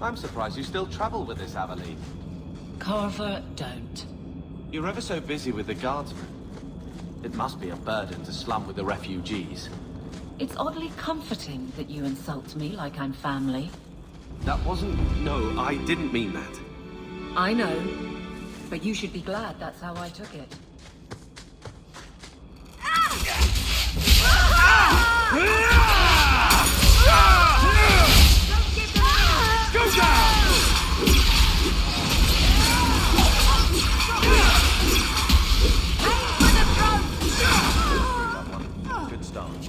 I'm surprised you still travel with this Aveline. Carver, don't. You're ever so busy with the guardsmen. It must be a burden to slum with the refugees. It's oddly comforting that you insult me like I'm family. That wasn't... No, I didn't mean that. I know, but you should be glad that's how I took it. Go down! Good start.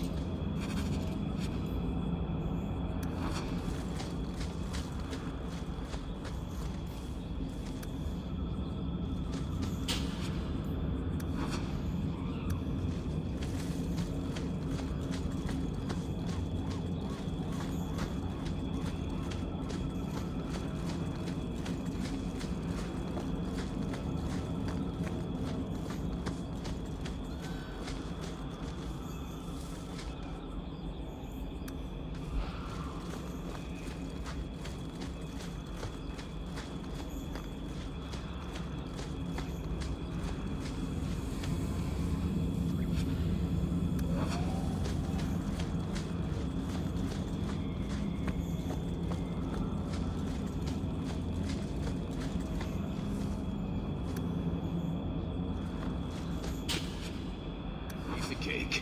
Cake.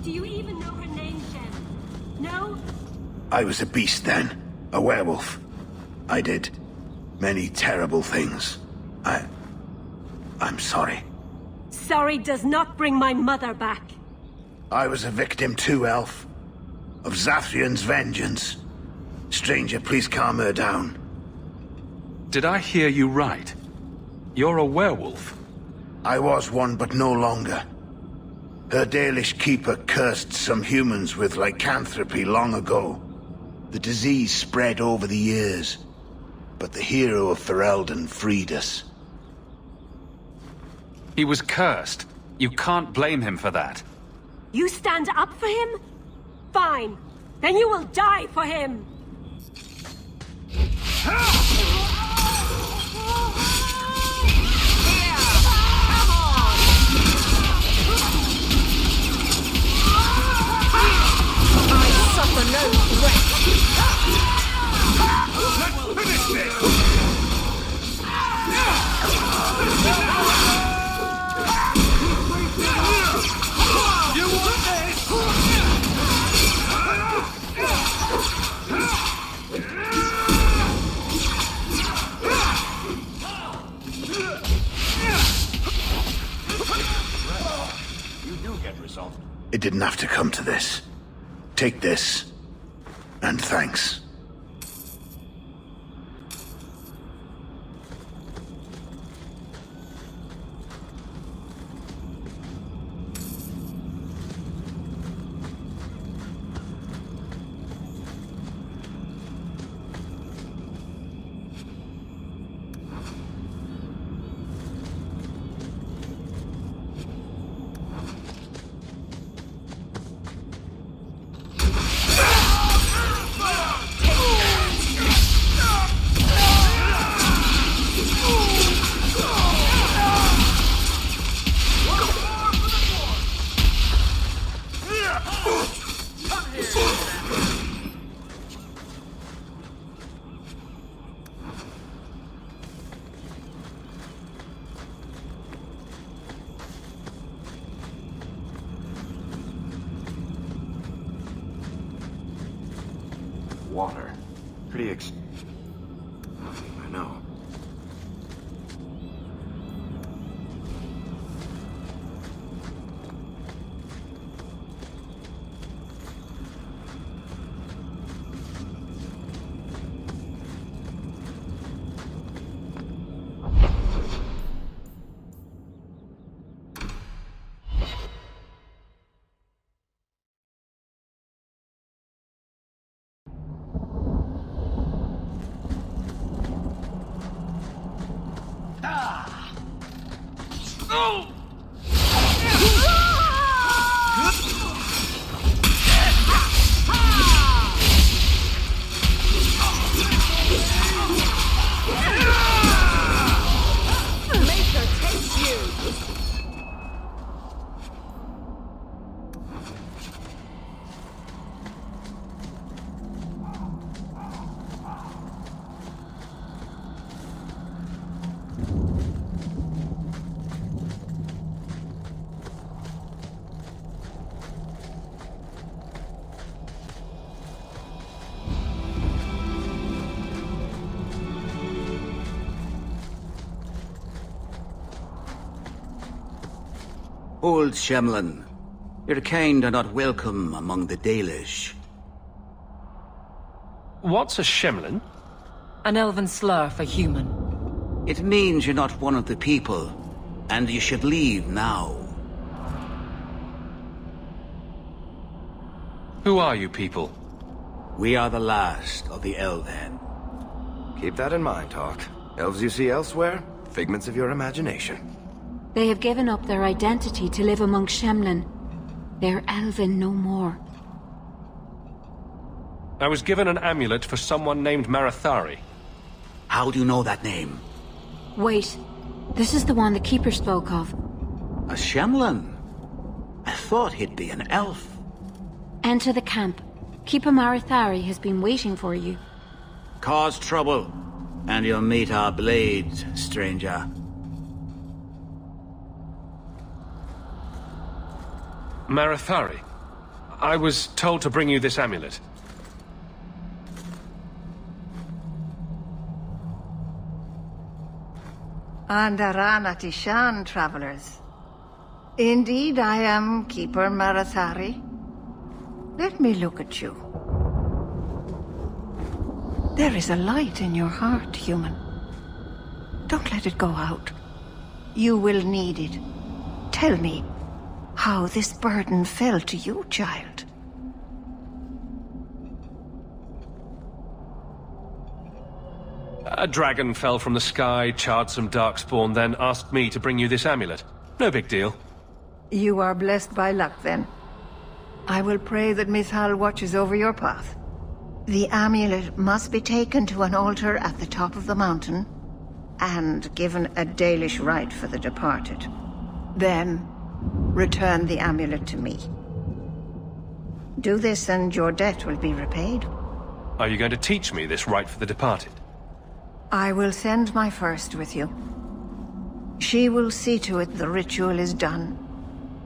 Do you even know her name, Shem? No? I was a beast then. A werewolf. I did many terrible things. I'm sorry. Sorry does not bring my mother back. I was a victim too, Elf. Of Zathrian's vengeance. Stranger, please calm her down. Did I hear you right? You're a werewolf? I was one, but no longer. Her Dalish keeper cursed some humans with lycanthropy long ago. The disease spread over the years, but the hero of Ferelden freed us. He was cursed. You can't blame him for that. You stand up for him? Fine. Then you will die for him! Suffer no threat. Let's finish this! You want this? You do get resolved. It didn't have to come to this. Take this, and thanks. Water. Pretty I know. Old Shemlin, your kind are not welcome among the Dalish. What's a Shemlin? An elven slur for human. It means you're not one of the people, and you should leave now. Who are you people? We are the last of the elven. Keep that in mind, Hawke. Elves you see elsewhere, figments of your imagination. They have given up their identity to live among Shemlin. They're elven no more. I was given an amulet for someone named Marathari. How do you know that name? Wait. This is the one the Keeper spoke of. A Shemlin? I thought he'd be an elf. Enter the camp. Keeper Marathari has been waiting for you. Cause trouble, and you'll meet our blades, stranger. Marathari. I was told to bring you this amulet. Andaranati Shan, travelers. Indeed, I am Keeper Marathari. Let me look at you. There is a light in your heart, human. Don't let it go out. You will need it. Tell me how this burden fell to you, child. A dragon fell from the sky, charred some darkspawn, then asked me to bring you this amulet. No big deal. You are blessed by luck, then. I will pray that Mithal watches over your path. The amulet must be taken to an altar at the top of the mountain, and given a Dalish rite for the departed. Then, return the amulet to me. Do this and your debt will be repaid. Are you going to teach me this rite for the departed? I will send my first with you. She will see to it the ritual is done.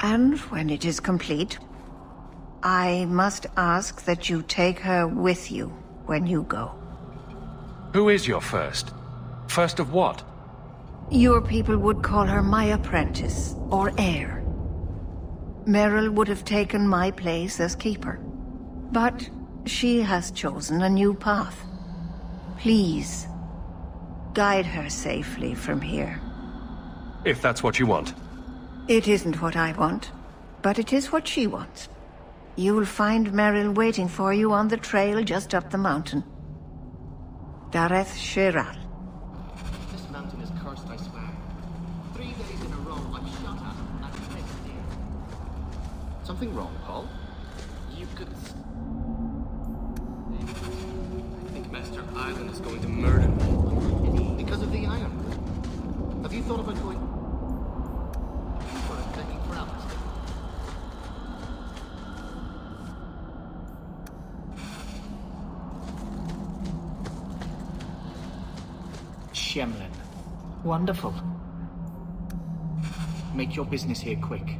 And when it is complete, I must ask that you take her with you when you go. Who is your first? First of what? Your people would call her my apprentice, or heir. Merrill would have taken my place as keeper. But she has chosen a new path. Please, guide her safely from here. If that's what you want. It isn't what I want, but it is what she wants. You will find Merrill waiting for you on the trail just up the mountain. Dareth Shiral. This mountain is cursed, I swear. 3 days in a row I've shot at and missed deer. Something wrong, Paul? You could... I think Master Island is going to murder me. Because of the iron. Have you thought about going... for a begging for Alice? Shemlin. Wonderful. Make your business here quick.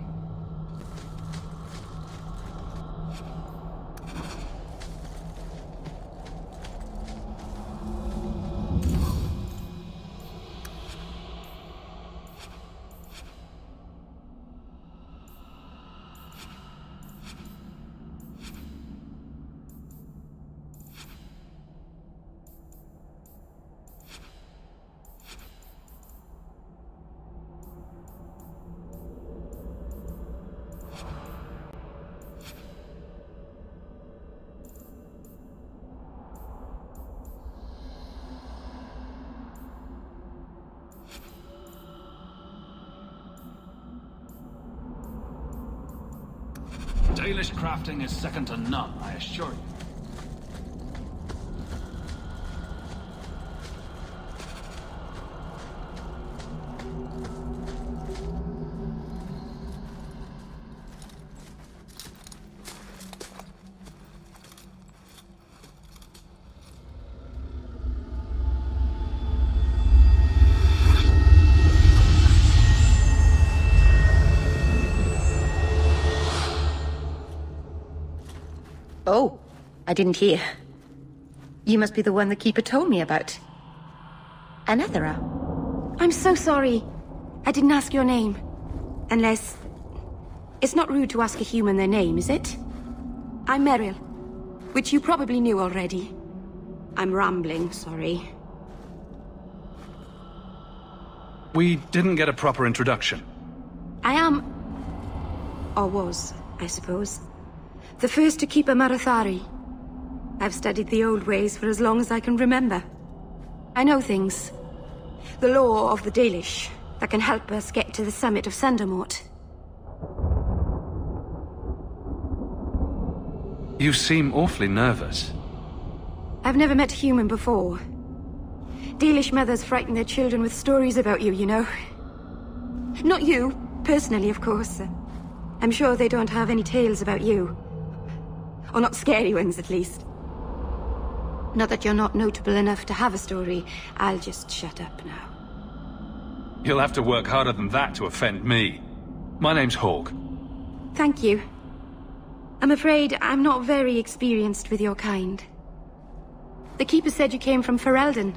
Dalish crafting is second to none, I assure you. Oh, I didn't hear. You must be the one the Keeper told me about. Anethera. I'm so sorry. I didn't ask your name. Unless... It's not rude to ask a human their name, is it? I'm Merrill, which you probably knew already. I'm rambling, sorry. We didn't get a proper introduction. I am... or was, I suppose. The first to keep a Marathari. I've studied the old ways for as long as I can remember. I know things. The law of the Dalish that can help us get to the summit of Sundermort. You seem awfully nervous. I've never met a human before. Dalish mothers frighten their children with stories about you, you know. Not you, personally, of course. I'm sure they don't have any tales about you. Or not scary ones, at least. Not that you're not notable enough to have a story. I'll just shut up now. You'll have to work harder than that to offend me. My name's Hawke. Thank you. I'm afraid I'm not very experienced with your kind. The Keeper said you came from Ferelden.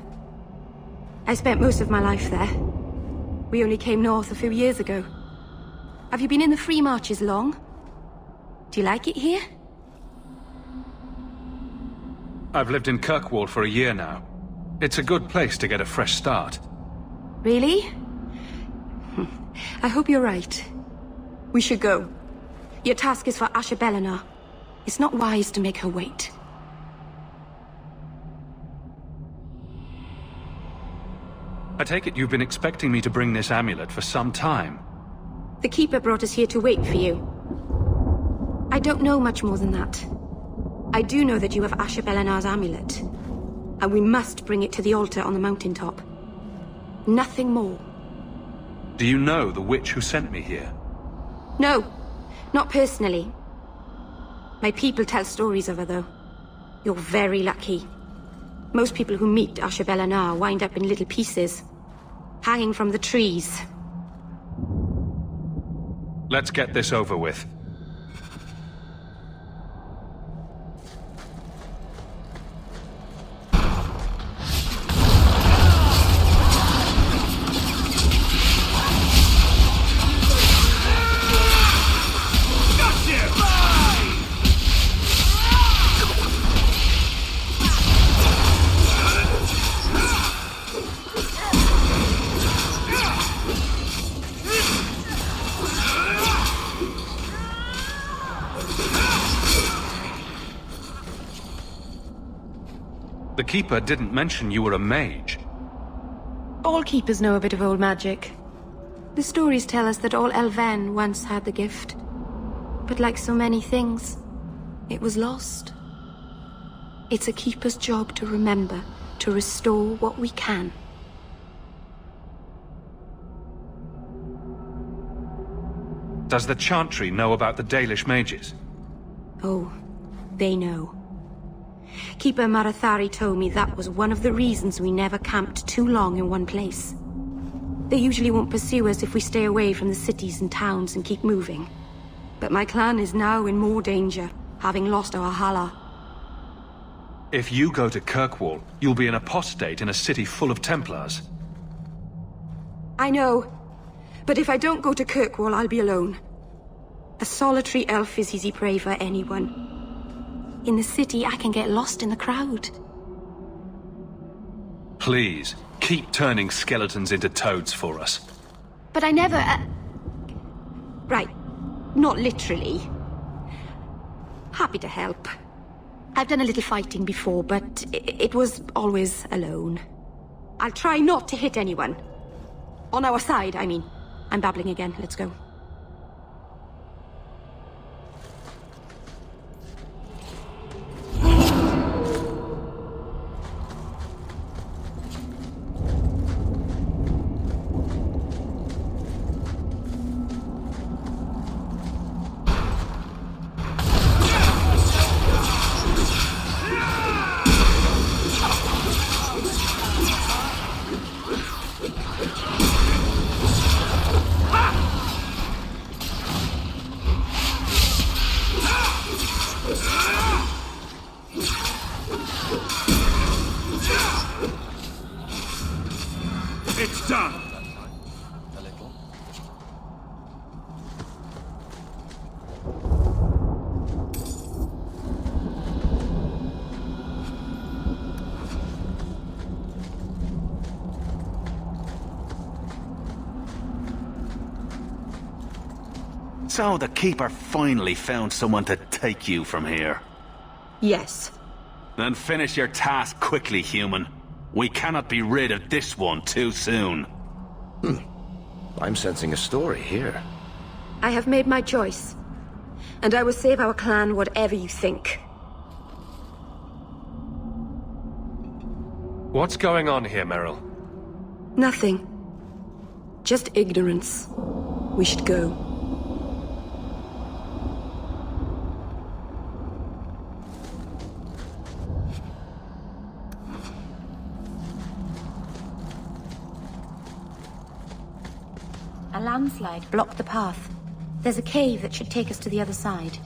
I spent most of my life there. We only came north a few years ago. Have you been in the Free Marches long? Do you like it here? I've lived in Kirkwall for a year now. It's a good place to get a fresh start. Really? I hope you're right. We should go. Your task is for Asher Bellinar. It's not wise to make her wait. I take it you've been expecting me to bring this amulet for some time. The Keeper brought us here to wait for you. I don't know much more than that. I do know that you have Asher Bellinar's amulet. And we must bring it to the altar on the mountaintop. Nothing more. Do you know the witch who sent me here? No, not personally. My people tell stories of her, though. You're very lucky. Most people who meet Asher Bellinar wind up in little pieces, hanging from the trees. Let's get this over with. The Keeper didn't mention you were a mage. All Keepers know a bit of old magic. The stories tell us that all elven once had the gift. But like so many things, it was lost. It's a Keeper's job to remember, to restore what we can. Does the Chantry know about the Dalish mages? Oh, they know. Keeper Marathari told me that was one of the reasons we never camped too long in one place. They usually won't pursue us if we stay away from the cities and towns and keep moving. But my clan is now in more danger, having lost our Hala. If you go to Kirkwall, you'll be an apostate in a city full of Templars. I know. But if I don't go to Kirkwall, I'll be alone. A solitary elf is easy prey for anyone. In the city, I can get lost in the crowd. Please, keep turning skeletons into toads for us. But I never... Right. Not literally. Happy to help. I've done a little fighting before, but it was always alone. I'll try not to hit anyone. On our side, I mean. I'm babbling again. Let's go. It's done! A little. So the Keeper finally found someone to take you from here. Yes. Then finish your task quickly, human. We cannot be rid of this one too soon. I'm sensing a story here. I have made my choice. And I will save our clan whatever you think. What's going on here, Merrill? Nothing. Just ignorance. We should go. A landslide blocked the path. There's a cave that should take us to the other side.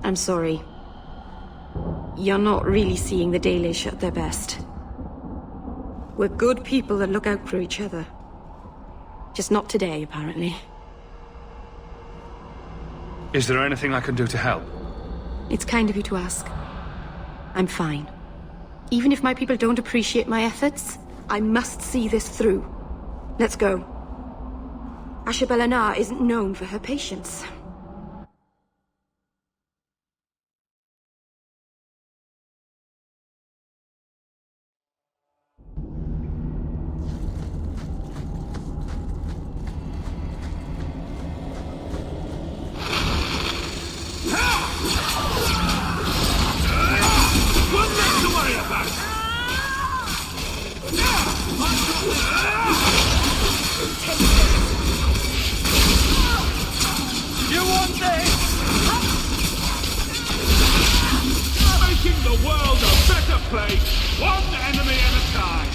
I'm sorry. You're not really seeing the Dalish at their best. We're good people that look out for each other. Just not today, apparently. Is there anything I can do to help? It's kind of you to ask. I'm fine. Even if my people don't appreciate my efforts, I must see this through. Let's go. Ashabelana isn't known for her patience. Making the world a better place, one enemy at a time!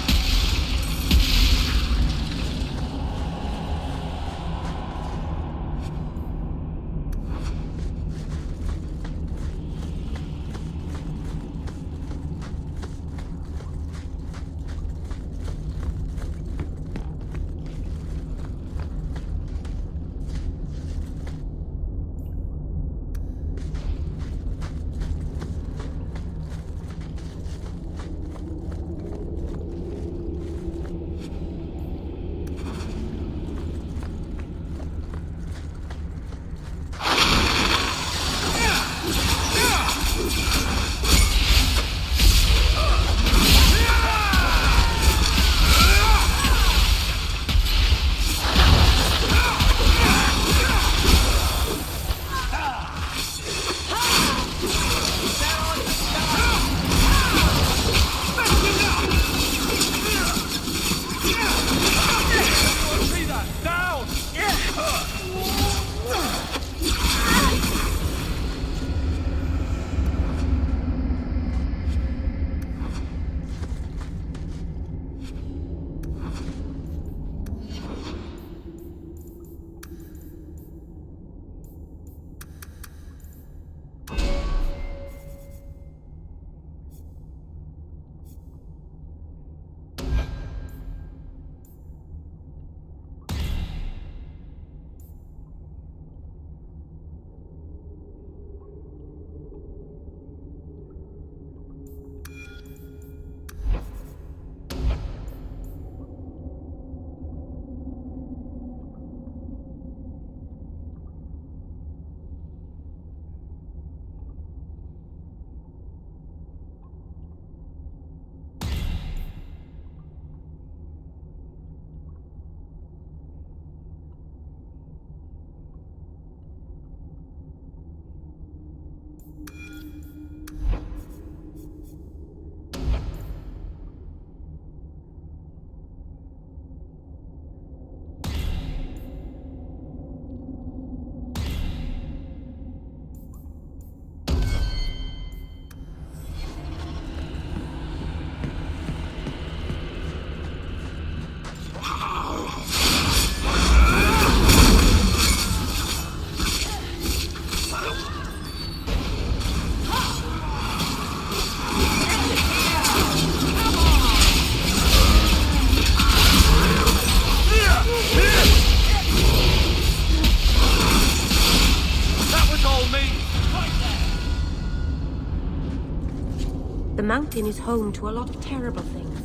The mountain is home to a lot of terrible things.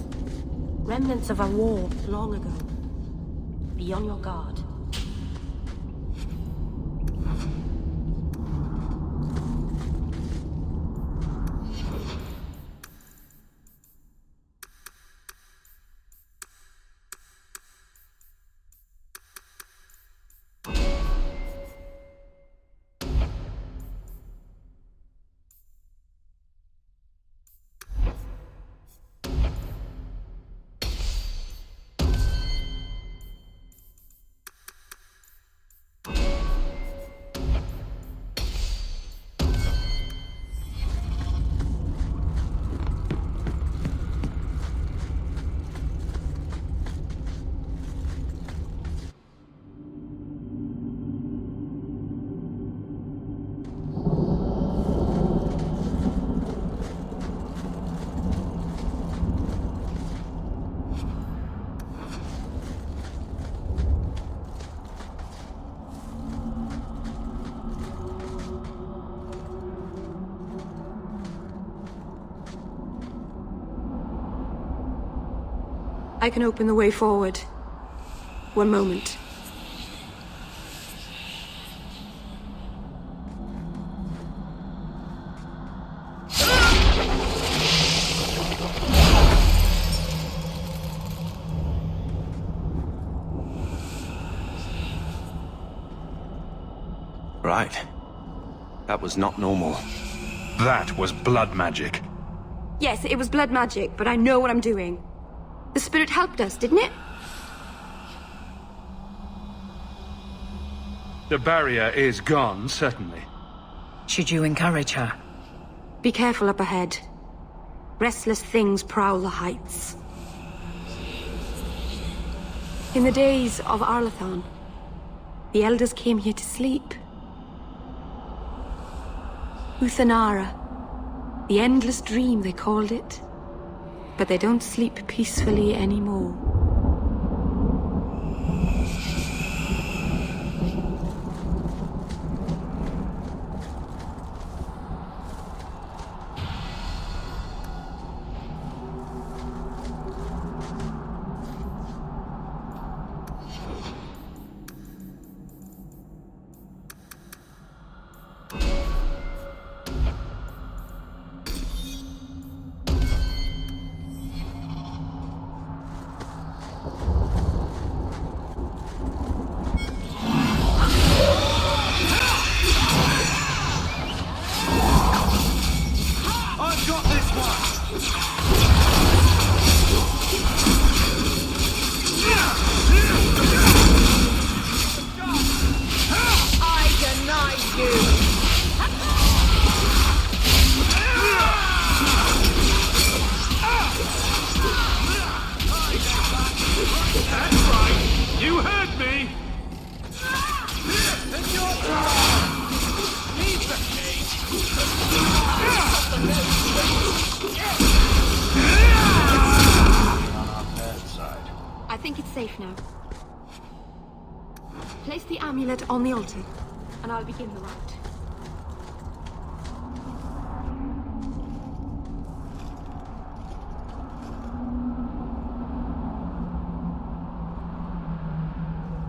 Remnants of a war long ago. Be on your guard. I can open the way forward. One moment. Right. That was not normal. That was blood magic. Yes, it was blood magic, but I know what I'm doing. The spirit helped us, didn't it? The barrier is gone, certainly. Should you encourage her? Be careful up ahead. Restless things prowl the heights. In the days of Arlathon, the elders came here to sleep. Uthanara, the endless dream they called it. But they don't sleep peacefully anymore. I think it's safe now. Place the amulet on the altar, and I'll begin the rite.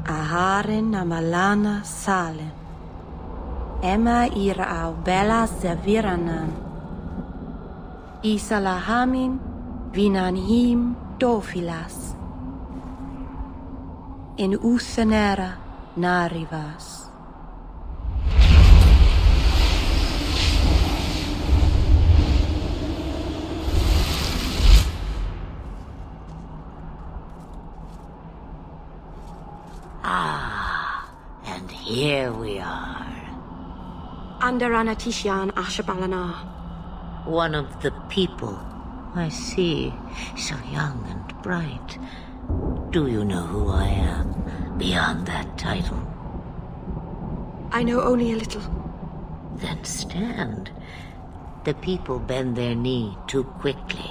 Aharen amalana salen. Emma ira au bella zaviranan. Isalahamin vinanhim dofilas. In Uthanera narivas. And here we are. Andarana Tishan Ashabalana. One of the people. I see. So young and bright. Do you know who I am, beyond that title? I know only a little. Then stand. The people bend their knee too quickly.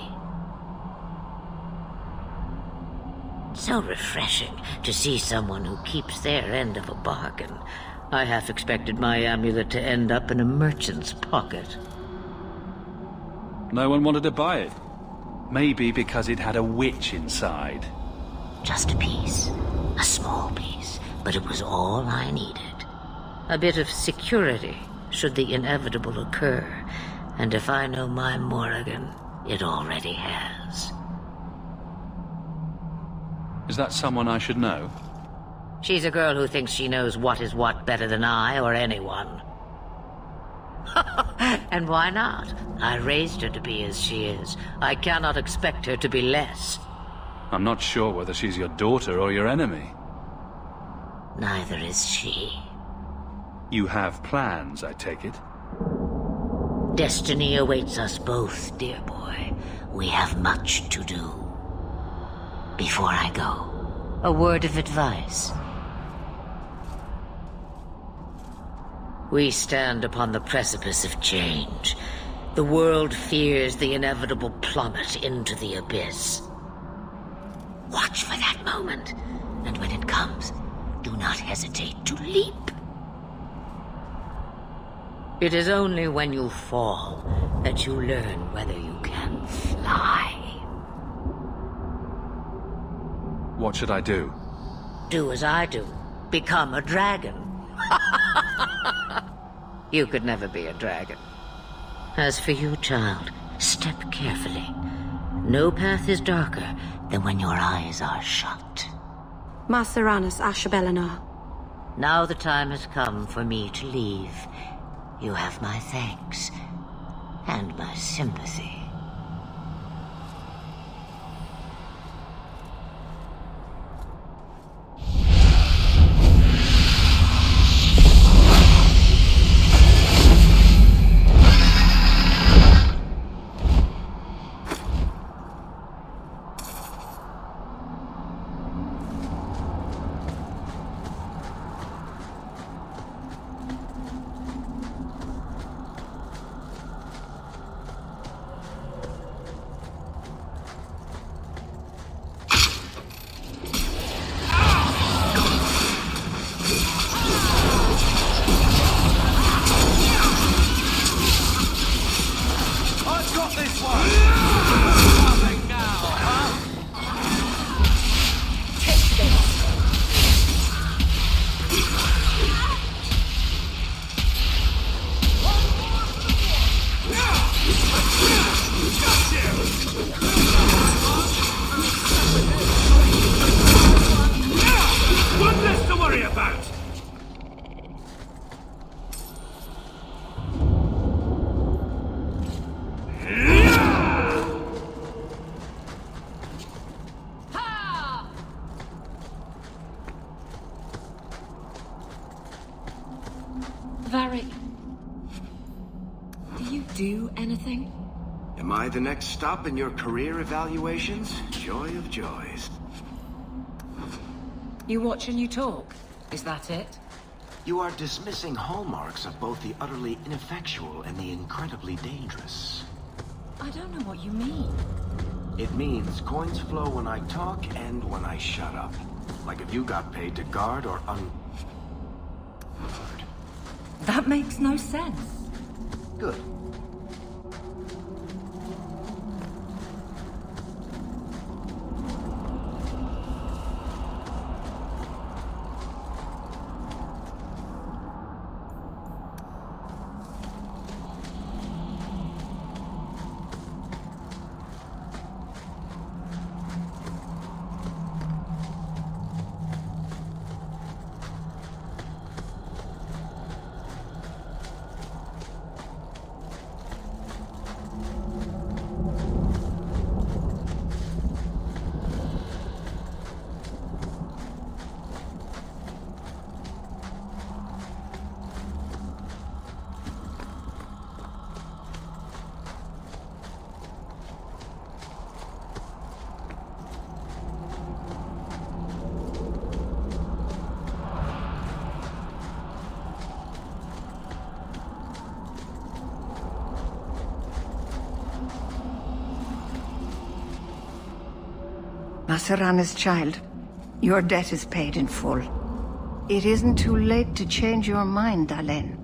So refreshing to see someone who keeps their end of a bargain. I half expected my amulet to end up in a merchant's pocket. No one wanted to buy it. Maybe because it had a witch inside. Just a piece. A small piece. But it was all I needed. A bit of security, should the inevitable occur. And if I know my Morrigan, it already has. Is that someone I should know? She's a girl who thinks she knows what is what better than I or anyone. And why not? I raised her to be as she is. I cannot expect her to be less. I'm not sure whether she's your daughter or your enemy. Neither is she. You have plans, I take it? Destiny awaits us both, dear boy. We have much to do. Before I go, a word of advice. We stand upon the precipice of change. The world fears the inevitable plummet into the abyss. Watch for that moment, and when it comes, do not hesitate to leap. It is only when you fall that you learn whether you can fly. What should I do? Do as I do. Become a dragon. You could never be a dragon. As for you, child, step carefully. No path is darker than when your eyes are shut. Maceranus Ashabelinar. Now the time has come for me to leave. You have my thanks and my sympathy. Am I the next stop in your career evaluations? Joy of joys. You watch and you talk. Is that it? You are dismissing hallmarks of both the utterly ineffectual and the incredibly dangerous. I don't know what you mean. It means coins flow when I talk and when I shut up. Like if you got paid to guard or That makes no sense. Good. Macerana's child, your debt is paid in full. It isn't too late to change your mind, Dalen.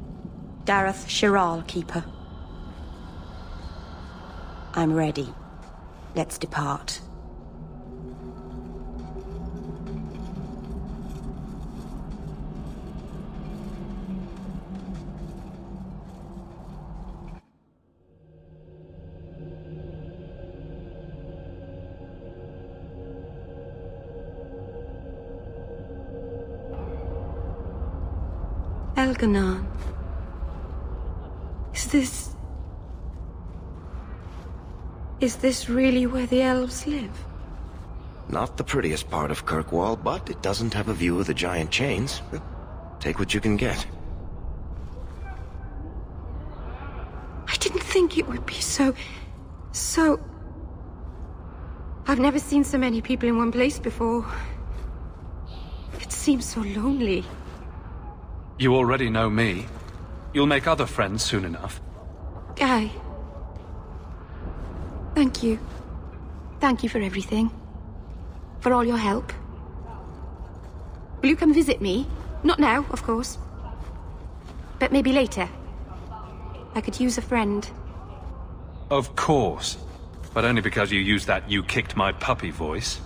Dareth Shiral, Keeper. I'm ready. Let's depart. Elganon. Is this really where the elves live? Not the prettiest part of Kirkwall, but it doesn't have a view of the giant chains. Take what you can get. I didn't think it would be so... I've never seen so many people in one place before. It seems so lonely. You already know me. You'll make other friends soon enough. Guy. Thank you. Thank you for everything. For all your help. Will you come visit me? Not now, of course. But maybe later. I could use a friend. Of course. But only because you used that "you kicked my puppy" voice.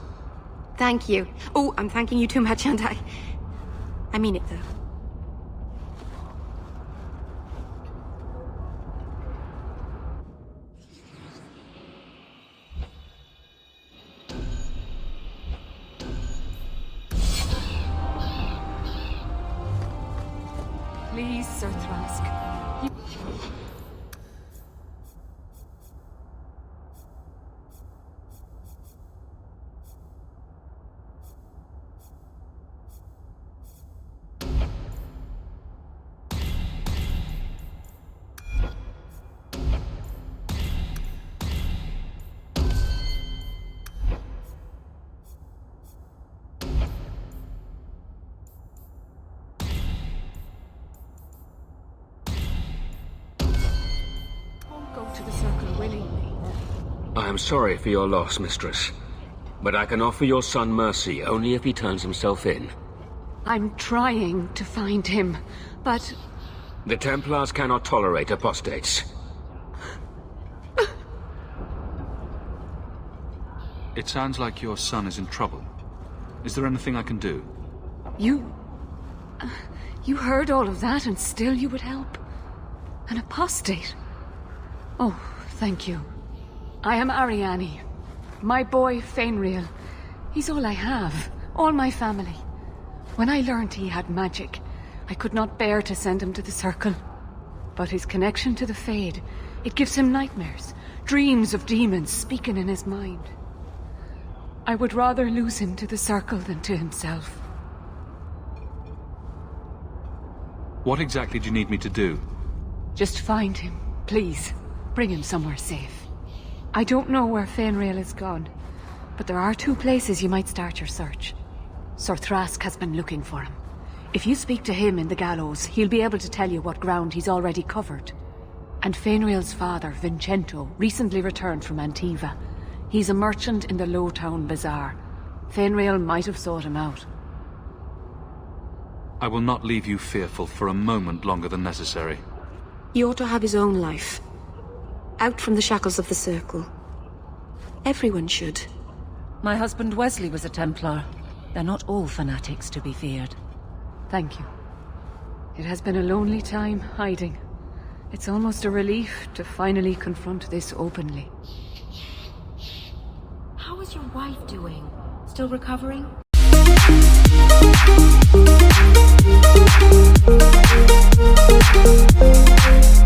Thank you. Oh, I'm thanking you too much, aren't I? I mean it, though. Please, Sir Thrask. I am sorry for your loss, mistress. But I can offer your son mercy only if he turns himself in. I'm trying to find him, but... The Templars cannot tolerate apostates. It sounds like your son is in trouble. Is there anything I can do? You heard all of that and still you would help? An apostate? Oh, thank you. I am Ariane. My boy, Fenrir. He's all I have. All my family. When I learned he had magic, I could not bear to send him to the Circle. But his connection to the Fade, it gives him nightmares. Dreams of demons speaking in his mind. I would rather lose him to the Circle than to himself. What exactly do you need me to do? Just find him, please. Bring him somewhere safe. I don't know where Fenrir is gone, but there are 2 places you might start your search. Sir Thrask has been looking for him. If you speak to him in the gallows, he'll be able to tell you what ground he's already covered. And Fenrir's father, Vincento, recently returned from Antiva. He's a merchant in the Lowtown Bazaar. Fenrir might have sought him out. I will not leave you fearful for a moment longer than necessary. He ought to have his own life. Out from the shackles of the Circle. Everyone should. My husband Wesley was a Templar. They're not all fanatics to be feared. Thank you. It has been a lonely time hiding. It's almost a relief to finally confront this openly. How is your wife doing? Still recovering?